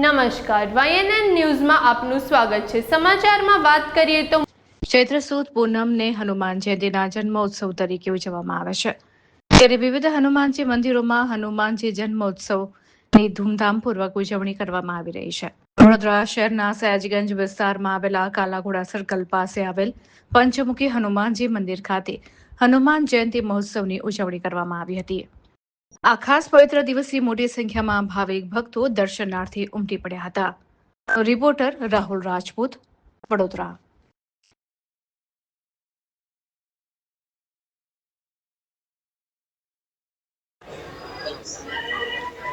નમસ્કાર, YNN ન્યૂઝમાં આપનું સ્વાગત છે। સમાચારમાં વાત કરીએ તો ચૈત્ર સુદ પૂનમને હનુમાન જયંતિના જન્મોત્સવ તરીકે ઉજવવામાં આવે છે, ત્યારે વિવિધ હનુમાનજી મંદિરોમાં હનુમાનજી જન્મોત્સવની ધૂમધામપૂર્વક ઉજવણી કરવામાં આવી રહી છે। વડોદરા શહેરના સયાજગંજ વિસ્તારમાં આવેલા કાલાઘોડા સર્કલ પાસે આવેલ પંચમુખી હનુમાનજી મંદિર ખાતે હનુમાન જયંતિ મહોત્સવની ઉજવણી કરવામાં આવી હતી। આ ખાસ પવિત્ર દિવસની મોટી સંખ્યામાં ભાવિક ભક્તો દર્શનાર્થે ઉમટી પડ્યા હતા। રિપોર્ટર રાહુલ રાજપૂત, વડોદરા।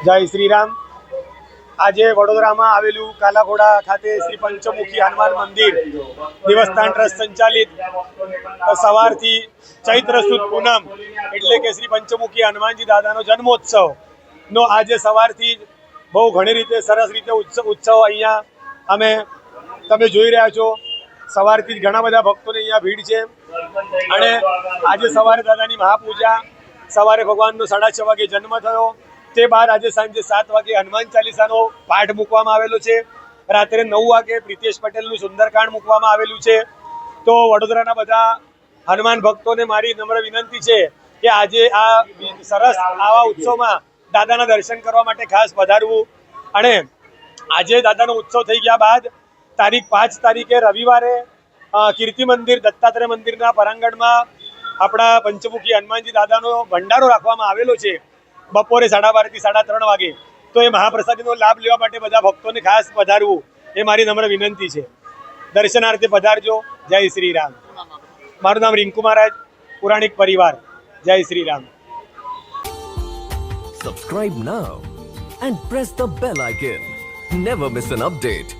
જય શ્રી રામ। આજે વડોદરામાં આવેલું કાલાઘોડા ખાતે શ્રી પંચમુખી હનુમાન મંદિર દેવસ્થાન ટ્રસ્ટ સંચાલિત સવારથી ચૈત્ર સુદ પૂનમ એટલે કે શ્રી પંચમુખી હનુમાનજી દાદાનો જન્મોત્સવનો આજે સવારથી બહુ ઘણી રીતે સરસ રીતે ઉત્સવ અહીંયા તમે જોઈ રહ્યા છો। સવારથી જ ઘણા બધા ભક્તોની અહીંયા ભીડ છે અને આજે સવારે દાદાની મહાપૂજા, સવારે ભગવાનનો 6:30 વાગે જન્મ થયો, તે બાદ આજે સાંજે 7 વાગે હનુમાન ચાલીસાનો પાઠ મૂકવામાં આવેલો છે। રાત્રે 9 વાગે પ્રિતેશ પટેલનું સુંદરકાંડ મૂકવામાં આવેલું છે। તો વડોદરાના બધા હનુમાન ભક્તોને મારી નમ્ર વિનંતી છે કે આજે આ સરસ આવા ઉત્સવમાં દાદાના દર્શન કરવા માટે ખાસ પધારવું। અને આજે દાદાનો ઉત્સવ થઈ ગયા બાદ તારીખ 5 તારીખે રવિવારે કીર્તિ મંદિર દત્તાત્રેય મંદિરના પરાંગણમાં આપણા પંચમુખી હનુમાનજી દાદાનો ભંડારો રાખવામાં આવેલો છે બપોરે 12:30 થી 3:30 વાગે। તો એ મહાપ્રસાદીનો લાભ લેવા માટે બધા ભક્તોને ખાસ પધારવું એ મારી નમ્ર વિનંતી છે। દર્શનાર્થે પધારજો। જય શ્રી રામ। મારું નામ રિંકુ મહારાજ, પુરાણિક પરિવાર। જય Shri Ram. Subscribe now and press the bell icon. Never miss an update.